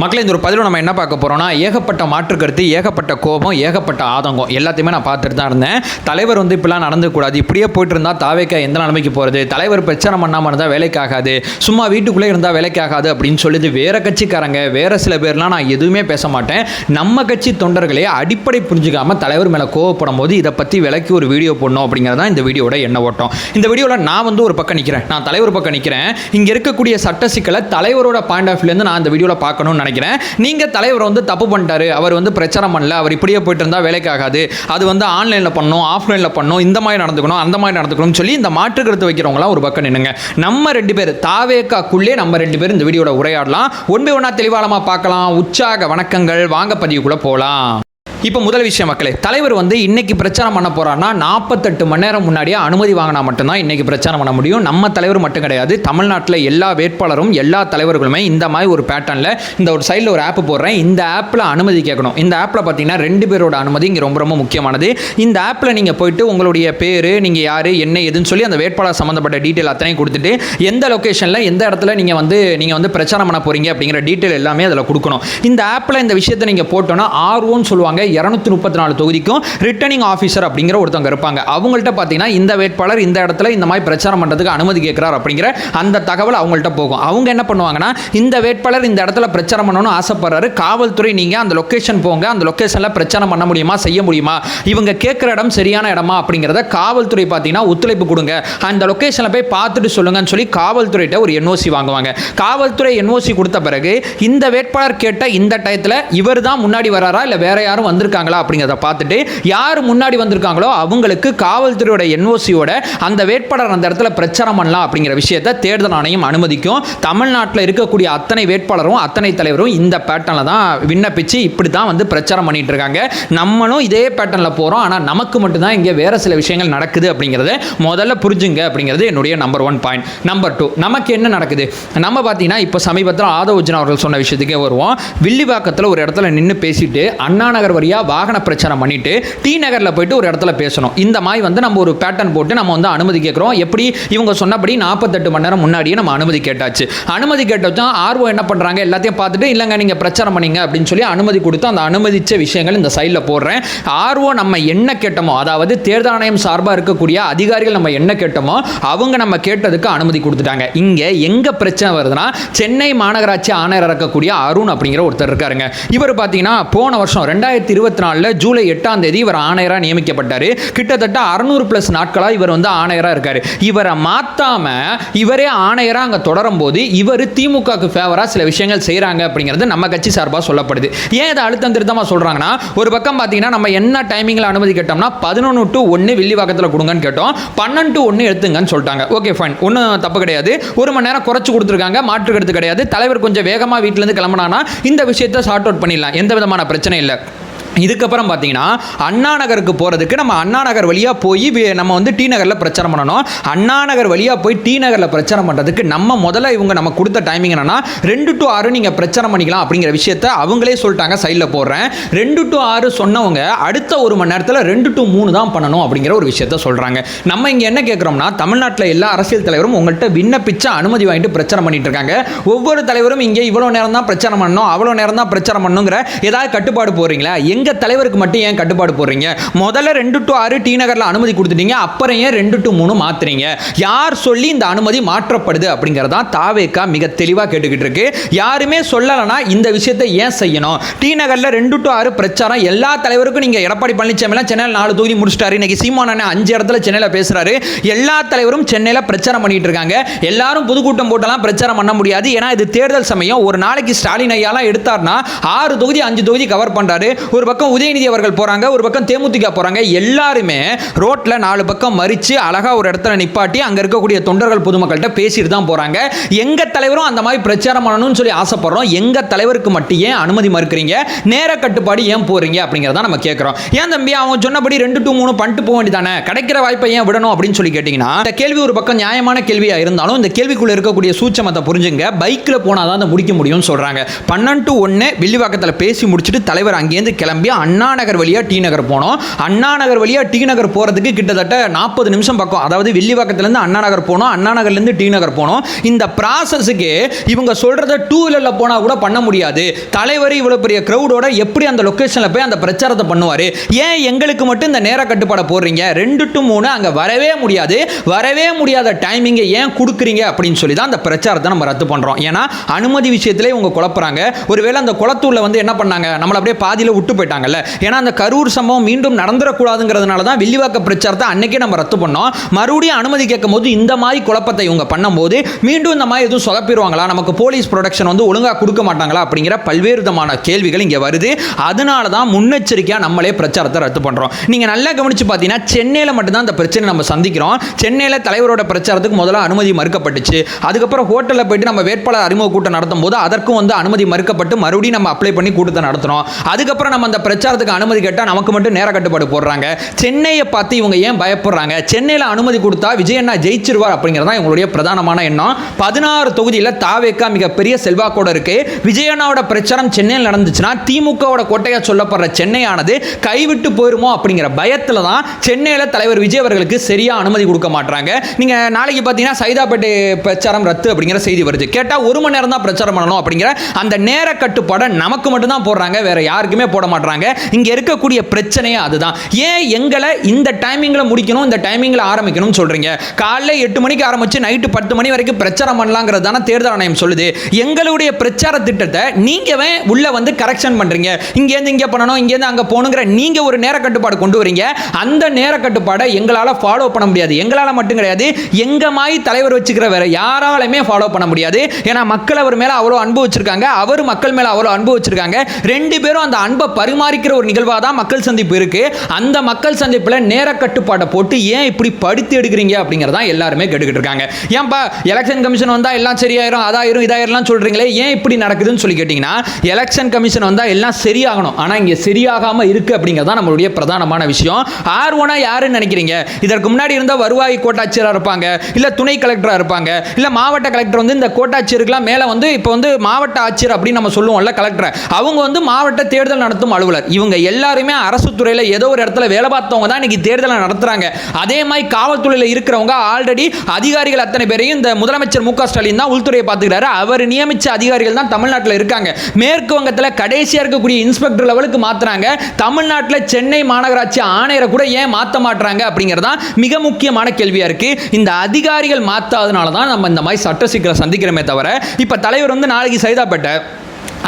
மக்களே, இந்த ஒரு பதிவில் நம்ம என்ன பார்க்க போகிறோம்னா, ஏகப்பட்ட மாற்று கருத்து, ஏகப்பட்ட கோபம், ஏகப்பட்ட ஆதங்கம் எல்லாத்தையுமே நான் பார்த்துட்டு தான் இருந்தேன். தலைவர் இப்படிலாம் நடந்துக்கூடாது, இப்படியே போயிட்டு இருந்தால் தாவேக்கா எந்த நிலைமைக்கு போகிறது, தலைவர் பிரச்சனை பண்ணாமல் இருந்தால் வேலைக்காகாது, சும்மா வீட்டுக்குள்ளே இருந்தால் வேலைக்காகாது அப்படின்னு சொல்லிட்டு வேறு கட்சிக்காரங்க வேறு சில பேர்லாம் நான் எதுவுமே பேச மாட்டேன். நம்ம கட்சி தொண்டர்களே அடிப்படை புரிஞ்சுக்காமல் தலைவர் மேலே கோவப்படும் போது இதை பற்றி விலைக்கு ஒரு வீடியோ போடணும் அப்படிங்கிறதான் இந்த வீடியோட எண்ண ஓட்டம். இந்த வீடியோவில் நான் ஒரு பக்கம் நிற்கிறேன், நான் தலைவர் பக்கம் நிற்கிறேன். இங்கே இருக்கக்கூடிய சட்ட சிக்கலை தலைவரோட பாயிண்ட் ஆஃப் வியூலேருந்து நான் இந்த வீடியோவில் பார்க்கணும்னு நினைக்கிறேன். நீங்கள் தலைவர் தப்பு பண்ணிட்டாரு, அவர் பிரச்சனை பண்ணல, அவர் இப்படியே போயிட்டு இருந்தால் வேலைக்காகாது, அது ஆன்லைனில் பண்ணணும், ஆஃப்லைனில் பண்ணணும், இந்த மாதிரி நடந்துக்கணும், அந்த மாதிரி நடந்துக்கணும்னு சொல்லி இந்த மாற்று கருத்து வைக்கிறவங்களாம் ஒரு பக்கம் நின்னுங்க. நம்ம ரெண்டு பேர் தாவேக்காக்குள்ளே நம்ம ரெண்டு பேர் இந்த வீடியோட உரையாடலாம். ஒன்றா தெளிவாளமாக பார்க்கலாம். உற்சாக வணக்கங்கள், வாங்க பதிவுக்குள்ளே போகலாம். இப்போ முதல் விஷயம் மக்களே, தலைவர் இன்னைக்கு பிரச்சாரம் பண்ண போறாருன்னா 48 மணி நேரம் முன்னாடியே அனுமதி வாங்கினா மட்டும்தான் இன்னைக்கு பிரச்சாரம் பண்ண முடியும். நம்ம தலைவர் மட்டும் கிடையாது, தமிழ்நாட்டில் எல்லா வேட்பாளரும் எல்லா தலைவர்களுமே இந்த மாதிரி ஒரு பேட்டர்னில் இந்த ஒரு சைடில் ஒரு ஆப் போடுறேன், இந்த ஆப்பில் அனுமதி கேட்கணும். இந்த ஆப்பில் பார்த்தீங்கன்னா 2 பேரோட அனுமதி இங்கே ரொம்ப ரொம்ப முக்கியமானது. இந்த ஆப்பில் நீங்கள் போயிட்டு உங்களுடைய பேர், நீங்கள் யார், என்ன எதுன்னு சொல்லி அந்த வேட்பாளர் சம்மந்தப்பட்ட டீட்டெயில் அத்தனையும் கொடுத்துட்டு எந்த லொக்கேஷனில் எந்த இடத்துல நீங்கள் பிரச்சாரம் பண்ண போறீங்க அப்படிங்கிற டீட்டெயில் எல்லாமே அதில் கொடுக்கணும். இந்த ஆப்பில் இந்த விஷயத்தை நீங்கள் போட்டோன்னா ஆர்ஓன்னு சொல்லுவாங்க. 234 தொகுதிக்கும் ரிட்டர்னிங் ஆஃபீஸர் அப்படிங்கிற ஒருத்தவங்க இருப்பாங்க. அவங்கள்ட்ட பார்த்தீங்கன்னா இந்த வேட்பாளர் இந்த இடத்துல இந்த மாதிரி பிரச்சாரம் பண்ணுறதுக்கு அனுமதி கேட்கிறார் அப்படிங்கிற அந்த தகவல் அவங்கள்ட்ட போகும். அவங்க என்ன பண்ணுவாங்கன்னா, இந்த வேட்பாளர் இந்த இடத்துல பிரச்சாரம் பண்ணணும்னு ஆசைப்படுறாரு, காவல்துறை நீங்கள் அந்த லொக்கேஷன் போங்க, அந்த லொக்கேஷனில் பிரச்சாரம் பண்ண முடியுமா, செய்ய முடியுமா, இவங்க கேட்குற இடம் சரியான இடமா அப்படிங்கிறத காவல்துறை பார்த்தீங்கன்னா ஒத்துழைப்பு கொடுங்க, அந்த லொக்கேஷனில் போய் பார்த்துட்டு சொல்லுங்கன்னு சொல்லி காவல்துறையிட்ட ஒரு என்ஓசி வாங்குவாங்க. காவல்துறை என்ஓசி கொடுத்த பிறகு இந்த வேட்பாளர் கேட்ட இந்த டயத்தில் இவர் தான் முன்னாடி வராரா இல்லை வேற யாரும் வந்திருக்காங்களா அப்படிங்கிறத பார்த்துட்டு யார் முன்னாடி வந்திருக்காங்களோ அவங்களுக்கு காவல்துறையோட என்ஓசியோட அந்த வேட்பாளர் அந்த இடத்துல பிரச்சாரம் பண்ணலாம் அப்படிங்கிற விஷயத்தை தேர்தல் ஆணையம் அனுமதிக்கும். தமிழ்நாட்டில் இருக்கக்கூடிய அத்தனை வேட்பாளரும் அத்தனை தலைவரும் இந்த பேட்டர்னில் தான் விண்ணப்பிச்சு இப்படி தான் பிரச்சாரம் பண்ணிட்டு இருக்காங்க. நம்மளும் இதே பேட்டர்னில் போகிறோம். ஆனால் நமக்கு மட்டும்தான் இங்கே வேற சில விஷயங்கள் நடக்குது அப்படிங்கிறத முதல்ல புரிஞ்சுங்க அப்படிங்கிறது என்னுடைய நம்பர் 1 பாயிண்ட். நம்பர் 2, நமக்கு என்ன நடக்குது, நம்ம பார்த்தீங்கன்னா இப்போ சமீபத்தில் ஆதவர்ஜுனா அவர்கள் சொன்ன விஷயத்துக்கே வருவோம். வில்லிவாக்கத்தில் ஒரு இடத்துல நின்று பேசிட்டு அண்ணா நகர் வழியா வாகன பிரச்சாரம் பண்ணிட்டு டி நகர்ல போயிட்டு ஒரு இடத்துல பேசணும். இந்த மாதிரி நம்ம ஒரு பேட்டர்ன் போட்டு நம்ம அனுமதி கேட்கிறோம். எப்படி இவங்க சொன்னபடி 48 மணி நேரம் முன்னாடியே நம்ம அனுமதி கேட்டாச்சு. அனுமதி கேட்டதும் ஆர்ஓ என்ன பண்றாங்க, எல்லாத்தையும் பார்த்துட்டு இல்லங்க நீங்க பிரச்சாரம் பண்ணீங்க அப்படின்னு சொல்லி அனுமதி கொடுத்து அந்த அனுமதிச்ச விஷயங்கள் இந்த சைடில் போடுறேன். ஆர்ஓ நம்ம என்ன கேட்டோமோ, அதாவது தேர்தல் ஆணையம் சார்பாக இருக்கக்கூடிய அதிகாரிகள் நம்ம என்ன கேட்டோமோ அவங்க நம்ம கேட்டதுக்கு அனுமதி கொடுத்துட்டாங்க. இங்க எங்க பிரச்சனை வருதுன்னா, சென்னை மாநகராட்சி ஆணையர் இருக்கக்கூடிய அருண் அப்படிங்கிற ஒருத்தர் இருக்காருங்க. இவர் பார்த்தீங்கன்னா போன வருஷம் 2024 ஜூலை 8ஆம் தேதி இவர் ஆணையராக நியமிக்கப்பட்டார். கிட்டத்தட்ட 600+ நாட்களாக இவர் ஆணையராக இருக்காரு. இவரை மாத்தாம இவரே ஆணையராக அங்கே தொடரும் போது இவர் திமுகவுக்கு ஃபேவராக சில விஷயங்கள் செய்கிறாங்க அப்படிங்கிறது நம்ம கட்சி சார்பாக சொல்லப்படுது. ஏன் இதை அழுத்தம் திருத்தமாக சொல்கிறாங்கன்னா, ஒரு பக்கம் பார்த்தீங்கன்னா நம்ம என்ன டைமிங்கில் அனுமதி கேட்டோம்னா 11 to 1 வில்லிவாக்கத்தில் கொடுங்கன்னு கேட்டோம், 12 to 1 எடுத்துங்கன்னு சொல்லிட்டாங்க. ஓகே ஃபைன், ஒன்றும் தப்பு கிடையாது. 1 மணி நேரம் குறைச்சு கொடுத்துருக்காங்க, மாற்று கருத்து கிடையாது. தலைவர் கொஞ்சம் வேகமாக வீட்டிலேருந்து கிளம்பினானா இந்த விஷயத்தை சார்ட் அவுட் பண்ணிடலாம், எந்த விதமான பிரச்சனை இல்லை. இதுக்கப்புறம் பார்த்தீங்கன்னா அண்ணா நகருக்கு போகிறதுக்கு நம்ம அண்ணா நகர் வழியாக போய் நம்ம டி நகரில் பிரச்சாரம் பண்ணணும். அண்ணா நகர் வழியாக போய் டி நகரில் பிரச்சாரம் பண்ணுறதுக்கு நம்ம முதல்ல இவங்க நம்ம கொடுத்த டைமிங் என்னன்னா 2 to 6 நீங்கள் பிரச்சாரம் பண்ணிக்கலாம் அப்படிங்கிற விஷயத்தை அவங்களே சொல்லிட்டாங்க. சைடில் போடுறேன். 2 to 6 சொன்னவங்க அடுத்த 1 மணி நேரத்தில் 2 to 3 தான் பண்ணணும் அப்படிங்கிற ஒரு விஷயத்த சொல்கிறாங்க. நம்ம இங்கே என்ன கேட்குறோம்னா, தமிழ்நாட்டில் எல்லா அரசியல் தலைவரும் உங்கள்கிட்ட விண்ணப்பிச்ச அனுமதி வாங்கிட்டு பிரச்சாரம் பண்ணிட்டு இருக்காங்க. ஒவ்வொரு தலைவரும் இங்கே இவ்வளோ நேரம் தான் பிரச்சாரம் பண்ணணும், அவ்வளோ நேரம் தான் பிரச்சாரம் பண்ணணுங்கிற ஏதாவது கட்டுப்பாடு போடுறீங்களா? எங்க தலைவருக்கு மட்டும் ஏன் கட்டுப்பாடு போடுறீங்க? முதல்ல 2 to 6 டி நகர்ல அனுமதி கொடுத்துட்டீங்க, அப்புறம் ஏன் 2 to 3 மாத்துறீங்க? யார் சொல்லி இந்த அனுமதி மாற்றப்படுது அப்படிங்கறதா தாவேக்கா மிக தெளிவா கேட்டுக்கிட்டு இருக்கு. யாருமே சொல்லலனா இந்த விஷயத்தை ஏன் செய்யணும்? டி நகர்ல 2 to 6 பிரச்சாரம் எல்லா தலைவருக்கும். நீங்க எடப்பாடி பழனிசாமி சென்னையில் 4 தொகுதி முடிச்சிட்டாரு. இன்னைக்கு சீமான் அண்ணன் 5 இடத்துல சென்னையில் பேசுறாரு. எல்லா தலைவரும் சென்னையில் பிரச்சாரம் பண்ணிட்டு இருக்காங்க. எல்லாரும் பொதுக்கூட்டம் போட்டெல்லாம் பிரச்சாரம் பண்ண முடியாது. ஏன்னா இது தேர்தல் சமயம். ஒரு நாளைக்கு ஸ்டாலின் ஐயாலாம் எடுத்தார்னா 6 தொகுதி 5 தொகுதி கவர் பண்றாரு. ஒரு பக்கம் உதயநிதி அவர்கள் போறாங்க, ஒரு பக்கம் தேமுதிக போறாங்க. எல்லாருமே ரோட்ல 4 பக்கம் மறிச்சு அழகா ஒரு இடத்துல நிப்பாட்டி அங்க இருக்கக்கூடிய தொண்டர்கள் பொதுமக்கள்கிட்ட பேசிட்டு தான் போறாங்க. எங்க தலைவரும் அந்த மாதிரி பிரச்சாரம் பண்ணணும்னு சொல்லி ஆசைப்படுறோம். எங்க தலைவருக்கு மட்டும் ஏன் அனுமதி மறுக்கிறீங்க? நேர கட்டுப்பாடு ஏன் போறீங்க அப்படிங்கறத நம்ம கேட்கிறோம். ஏன் தம்பி அவங்க சொன்னபடி 2 to 3 பண்ணிட்டு போக வேண்டியதானே, கிடைக்கிற வாய்ப்பை ஏன் விடணும் அப்படின்னு சொல்லி கேட்டீங்கன்னா, இந்த கேள்வி ஒரு பக்கம் நியாயமான கேள்வியா இருந்தாலும் இந்த கேள்விக்குள்ள இருக்கக்கூடிய சூட்சமத்தை புரிஞ்சுங்க. பைக்ல போனாதான் முடிக்க முடியும்னு சொல்றாங்க. 12 to 1 வில்லிவாக்கத்தில் பேசி முடிச்சுட்டு தலைவர் அங்கேருந்து கிளம்பி கிளம்பி அண்ணா நகர் வழியாக டி நகர் போனோம். அண்ணா நகர் வழியாக டி நகர் போகிறதுக்கு கிட்டத்தட்ட 40 நிமிஷம் பக்கம். அதாவது வில்லிவாக்கத்துலேருந்து அண்ணா நகர் போனோம், அண்ணா நகர்லேருந்து டி நகர் போனோம். இந்த ப்ராசஸுக்கு இவங்க சொல்கிறத 2 வீலரில் போனால் கூட பண்ண முடியாது. தலைவர் இவ்வளோ பெரிய க்ரௌடோட எப்படி அந்த லொக்கேஷனில் போய் அந்த பிரச்சாரத்தை பண்ணுவார்? ஏன் எங்களுக்கு மட்டும் இந்த நேர கட்டுப்பாடை போடுறீங்க? 2 to 3 அங்கே வரவே முடியாத டைமிங்கை ஏன் கொடுக்குறீங்க அப்படின்னு சொல்லி தான் அந்த பிரச்சாரத்தை நம்ம ரத்து பண்ணுறோம். ஏன்னா அனுமதி விஷயத்திலே இவங்க குழப்புறாங்க. ஒருவேளை அந்த குளத்தூரில் வந்து என்ன பண்ணாங்க, நம்மளை அப்படியே பாதியில் விட்டு போயிட்டாங்கல்ல. ஏன்னா அந்த கரூர் சம்பவம் மீண்டும் நடந்துடக்கூடாதுங்கிறதுனால தான் வில்லிவாக்க பிரச்சாரத்தை அன்னைக்கே நம்ம ரத்து பண்ணோம். மறுபடியும் அனுமதி கேட்கும் போது இந்த மாதிரி குழப்பத்தை இவங்க பண்ணும்போது மீண்டும் இந்த மாதிரி எதுவும் சொதப்பிடுவாங்களா, நமக்கு போலீஸ் ப்ரொடெக்ஷன் வந்து ஒழுங்காக கொடுக்க மாட்டாங்களா அப்படிங்கிற பல்வேறு விதமான கேள்விகள் இங்கே வருது. அதனால தான் முன்னெச்சரிக்கையாக நம்மளே பிரச்சாரத்தை ரத்து பண்ணுறோம். நீங்கள் நல்லா கவனித்து பார்த்தீங்கன்னா சென்னையில் மட்டும்தான் அந்த பிரச்சனை நம்ம சந்திக்கிறோம். சென்னையில் தலைவரோட பிரச்சாரத்துக்கு முதல்ல அனுமதி மறுக்கப்பட்டுச்சு. அதுக்கப்புறம் ஹோட்டலில் போயிட்டு நம்ம வேட்பாளர் அறிமுக கூட்டம் நடத்தும் போது அதற்கும் வந்து அனுமதி மறுக்கப்பட்டு மறுபடியும் நம்ம அப்ளை பண்ணி கூட்டத்தை நடத்துறோம். அதுக்கப்புறம் நம்ம அந்த பிரச்சாரத்துக்கு அனுமதி கேட்டால் நமக்கு மட்டும் நேர கட்டுப்பாடு போடுறாங்க. சென்னையை பார்த்து இவங்க ஏன் பயப்படுறாங்க? சென்னையில் அனுமதி கொடுத்தா விஜய் அண்ணா ஜெயிச்சிருவார் அப்படிங்கிறது தான் இவங்களுடைய பிரதானமான எண்ணம். 16 தொகுதியில் தாவேக்கா மிகப்பெரிய செல்வாக்கோட இருக்கு. விஜய் அண்ணாவோட பிரச்சாரம் சென்னையில் நடந்துச்சுன்னா திமுகவோட கோட்டையா சொல்லப்படுற சென்னையானது கைவிட்டு போயிருமோ அப்படிங்கிற பயத்தில் தான் சென்னையில் தலைவர் விஜய் அவர்களுக்கு சரியா அனுமதி கொடுக்க மாட்டாங்க. நீங்க நாளைக்கு பார்த்தீங்கன்னா சைதாப்பேட்டை பிரச்சாரம் ரத்து அப்படிங்கிற செய்தி வருது. கேட்டால் 1 மணி நேரம் தான் பிரச்சாரம் பண்ணணும் அப்படிங்கிற அந்த நேர கட்டுப்பாடை நமக்கு மட்டும் தான் போடுறாங்க, வேற யாருக்குமே போட மாட்டாங்க. இங்க இருக்கக்கூடிய பிரச்சனையே அதுதான். ஏன் எங்களை இந்த டைமிங்கில் முடிக்கணும், இந்த டைமிங்கில் ஆரம்பிக்கணும்னு சொல்றீங்க? காலைல 8 மணிக்கு ஆரம்பிச்சு நைட்டு 10 மணி வரைக்கும் பிரச்சாரம் பண்ணலாங்கிறது தானே தேர்தல் ஆணையம் சொல்லுது. எங்களுடைய பிரச்சார திட்டத்தை நீங்க உள்ள வந்து கரெக்ஷன் பண்றீங்க. இங்கேருந்து இங்கே பண்ணணும், இங்கேருந்து அங்கே போகணுங்கிற நீங்க ஒரு நேர கட்டுப்பாடு கொண்டு வரீங்க. அந்த நேர கட்டுப்பாடை எங்களால் ஃபாலோ பண்ண முடியாது. எங்களால் மட்டும் கிடையாது, எங்க மாதிரி தலைவர் வச்சுக்கிற வேற யாராலுமே ஃபாலோ பண்ண முடியாது. ஏன்னா மக்கள் அவர் மேல அவ்வளோ அன்பு வச்சிருக்காங்க, அவர் மக்கள் மேல அவ்வளோ அன்பு வச்சிருக்காங்க. 2 பேரும் அந்த அன்பை பரிமாறிக்கிற ஒரு நிகழ்வாக தான் மக்கள் சந்திப்பு இருக்கு. அந்த மக்கள் சந்திப்பில் நேர கட்டுப்பாட்டை போட்டு ஏன் இப்படி படுத்தி எடுக்கிறீங்க அப்படிங்கிறதா எல்லாருமே கேட்டுக்கிட்டு இருக்காங்க. ஏன்பா எலெக்ஷன் கமிஷன் வந்தா எல்லாம் சரியாயிரும், அதாயிரும் இதாயிரம்லாம் சொல்றீங்களே, ஏன் இப்படி நடக்குதுன்னு சொல்லி கேட்டீங்கன்னா, எலெக்ஷன் கமிஷன் வந்தா எல்லாம் சரியாகணும், ஆனா இங்க சரியாகாம இருக்கு அப்படிங்கிறதா நம்மளுடைய பிரதானமான விஷயம். ஆர்வனா யாருன்னு நினைக்கிறீங்க? இதற்கு முன்னாடி இருந்த வருவாய் கோட்டாட்சியராக இருப்பாங்க, இல்ல துணை கலெக்டராக இருப்பாங்க, இல்ல மாவட்ட கலெக்டர் வந்து இந்த கோட்டாட்சியருக்குலாம் மேல வந்து இப்போ வந்து மாவட்ட ஆட்சியர் அப்படின்னு நம்ம சொல்லுவோம்ல கலெக்டர், அவங்க வந்து மாவட்ட தேர்தல் நடத்தும் அலுவலர். இவங்க எல்லாருமே அரசு துறையில் ஏதோ ஒரு இடத்துல வேலை பார்த்தவங்க தான் இன்னைக்கு தேர்தலை நடத்துறாங்க. அதே மாதிரி காவல்துறையில் இருக்கிறவங்க ஆல்ரெடி அதிகாரிகள் அத்தனை பேரையும் இந்த முதலமைச்சர் மு க ஸ்டாலின் தான் உள்துறையை பார்த்துக்கிறாரு. அவர் நியமிச்ச அதிகாரிகள் தான் தமிழ்நாட்டில் இருக்காங்க. மேற்கு வங்கத்தில் கடைசியாக இருக்கக்கூடிய இன்ஸ்பெக்டர் லெவலுக்கு மாத்துறாங்க. தமிழ்நாட்டில் சென்னை மாநகராட்சி ஆணையரை கூட ஏன் மாற்ற மாட்டாங்க அப்படிங்கிறதா மிக முக்கியமான கேள்வியா இருக்கு. இந்த அதிகாரிகள் மாத்தாதனால தான் நம்ம இந்த மாதிரி சட்ட சிக்கலை சந்திக்கிறோமே தவிர, இப்ப தலைவர் வந்து நாளைக்கு சைதாப்பேட்டை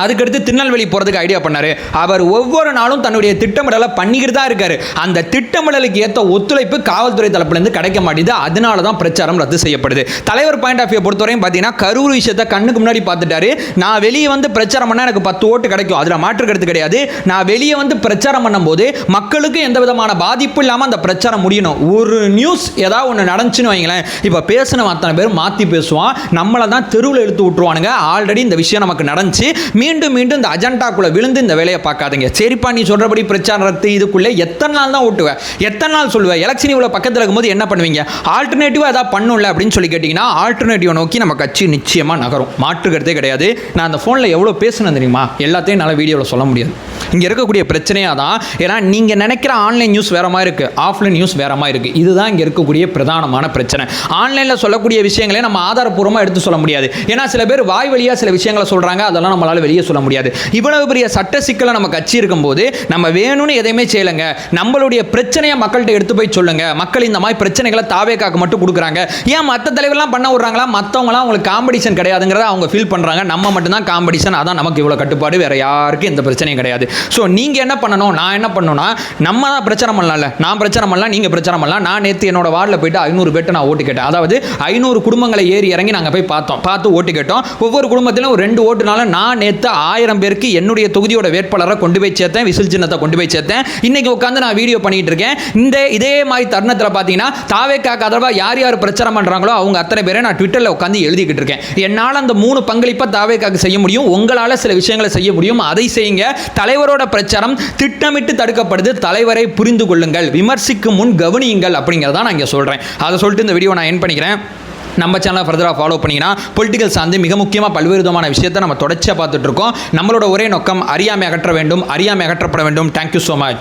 அதுக்கடுத்து திருநெல்வேலி போகிறதுக்கு ஐடியா பண்ணாரு. அவர் ஒவ்வொரு நாளும் தன்னுடைய திட்டமிடலை பண்ணிக்கிட்டு தான் இருக்காரு. அந்த திட்டமிடலுக்கு ஏற்ற ஒத்துழைப்பு காவல்துறை தரப்புலேருந்து கிடைக்க மாட்டேது. அதனால தான் பிரச்சாரம் ரத்து செய்யப்படுது. தலைவர் பாயிண்ட் ஆஃப் வியூ பொறுத்தவரையும் பார்த்தீங்கன்னா கரூர் விஷயத்தை கண்ணுக்கு முன்னாடி பார்த்துட்டாரு. நான் வெளியே வந்து பிரச்சாரம் பண்ணால் எனக்கு 10 ஓட்டு கிடைக்கும், அதில் மாற்று கருத்து கிடையாது. நான் வெளியே வந்து பிரச்சாரம் பண்ணும்போது மக்களுக்கு எந்த விதமான பாதிப்பு இல்லாமல் அந்த பிரச்சாரம் முடியணும். ஒரு நியூஸ் ஏதாவது ஒன்று நடந்துச்சுன்னு வைங்களேன், இப்போ பேசின அத்தனை பேர் மாற்றி பேசுவான், நம்மளை தான் தெருவில் இழுத்து விட்டுருவானுங்க. ஆல்ரெடி இந்த விஷயம் நமக்கு நடந்துச்சு. மீண்டும் இந்த அஜெண்டாக்குள்ள விழுந்து இந்த வேலையை பார்க்காதீங்க. சரிப்பா நீ சொல்றபடி பிரச்சாரம் ரத்து, இதுக்குள்ளே எத்தனை நாள் தான் ஓட்டுவேன், எத்தனை நாள் சொல்லுவேன்? எலெக்ஷன் இவ்வளோ பக்கத்தில் இருக்கும்போது என்ன பண்ணுவீங்க? ஆல்டர்னேட்டிவாக ஏதாவது பண்ணும்ல அப்படின்னு சொல்லி கேட்டிங்கன்னா, ஆல்டர்னேட்டிவ் நோக்கி நம்ம கட்சி நிச்சயமாக நகரும், மாற்றுக்கிறதே கிடையாது. நான் அந்த ஃபோனில் எவ்வளோ பேசுனேன் தெரியுமா? எல்லாத்தையும் நல்ல வீடியோவில் சொல்ல முடியாது. இங்கே இருக்கக்கூடிய பிரச்சனையாக தான். ஏன்னா நீங்கள் நினைக்கிற ஆன்லைன் நியூஸ் வேற மாதிரி இருக்குது, ஆஃப்லைன் நியூஸ் வேற மாதிரி இருக்குது. இதுதான் இங்கே இருக்கக்கூடிய பிரதானமான பிரச்சனை. ஆன்லைனில் சொல்லக்கூடிய விஷயங்களே நம்ம ஆதாரப்பூர்வமாக எடுத்து சொல்ல முடியாது. ஏன்னா சில பேர் வாய் வழியாக சில விஷயங்களை சொல்கிறாங்க, அதெல்லாம் நம்மளால் வெளியே சொல்ல முடியாது. இவ்வளவு பெரிய சட்ட சிக்கலை நம்ம கட்சி இருக்கும்போது நம்ம வேணும்னு எதையுமே செய்யலைங்க. நம்மளுடைய பிரச்சனையை மக்கள்கிட்ட எடுத்து போய் சொல்லுங்க. மக்கள் இந்த மாதிரி பிரச்சனைகளை தாவேக்காக்கு மட்டும் கொடுக்குறாங்க. ஏன் மற்ற தலைவர்லாம் பண்ண விடுறாங்களா? மற்றவங்களாம் அவங்களுக்கு காம்படிஷன் கிடையாதுங்கிறத அவங்க ஃபீல் பண்ணுறாங்க. நம்ம மட்டும்தான் காம்படிஷன், அதான் நமக்கு இவ்வளோ கட்டுப்பாடு, வேற யாருக்கும் எந்த பிரச்சனையும் கிடையாது. ஸோ நீங்கள் என்ன பண்ணணும், நான் என்ன பண்ணணும்னா, நம்ம தான் பிரச்சாரம் பண்ணலாம்ல. நான் பிரச்சாரம் பண்ணலாம், நீங்கள் பிரச்சாரம் பண்ணலாம். நான் நேற்று என்னோட வார்டில் போயிட்டு 500 பேர்ட்ட நான் ஓட்டு கேட்டேன். அதாவது 500 குடும்பங்களை ஏறி இறங்கி நாங்கள் போய் பார்த்து ஓட்டு கேட்டோம். ஒவ்வொரு குடும்பத்திலும் ஒரு 2 ஓட்டுனால நான் நேற்று 1000 பேருக்கு என்னுடைய தொகுதியோட வேட்பாளரை கொண்டு போய் சேர்த்தேன், விசில் சின்னத்தை கொண்டு போய் சேர்த்தேன். இன்னைக்கு உட்காந்து நான் வீடியோ பண்ணிட்டு இருக்கேன். இதே மாதிரி தருணத்தில் பார்த்தீங்கன்னா தாவேக்காக்கு ஆதரவாக யார் யார் பிரச்சாரம் பண்ணுறாங்களோ அவங்க அத்தனை பேரை நான் ட்விட்டரில் உட்காந்து எழுதிக்கிட்டு இருக்கேன். என்னால் அந்த 3 பங்களிப்பை தாவேக்காக்கு செய்ய முடியும், உங்களால் சில விஷயங்களை செய்ய முடியும், அதை செய்யுங்க. தலைவரோட பிரச்சாரம் திட்டமிட்டு தடுக்கப்படுது. தலைவரை புரிந்து கொள்ளுங்கள், விமர்சிக்கும் முன் கவனியுங்கள் அப்படிங்கிறத நான் இங்கே சொல்கிறேன். அதை சொல்லிட்டு இந்த வீடியோ நான் என் பண்ணிக்கிறேன். நம்ம சேனலை ஃபர்தராக ஃபாலோ பண்ணிங்கன்னா பொலிட்டிக்கல் சார்ந்து மிக முக்கியமாக பல்வேறு விதமான விஷயத்தை நம்ம தொடர்ச்சியாக பார்த்துட்டு இருக்கோம். நம்மளோட ஒரே நோக்கம் அறியாமை அகற்ற வேண்டும், அறியாமை அகற்றப்பட வேண்டும். Thank you so much.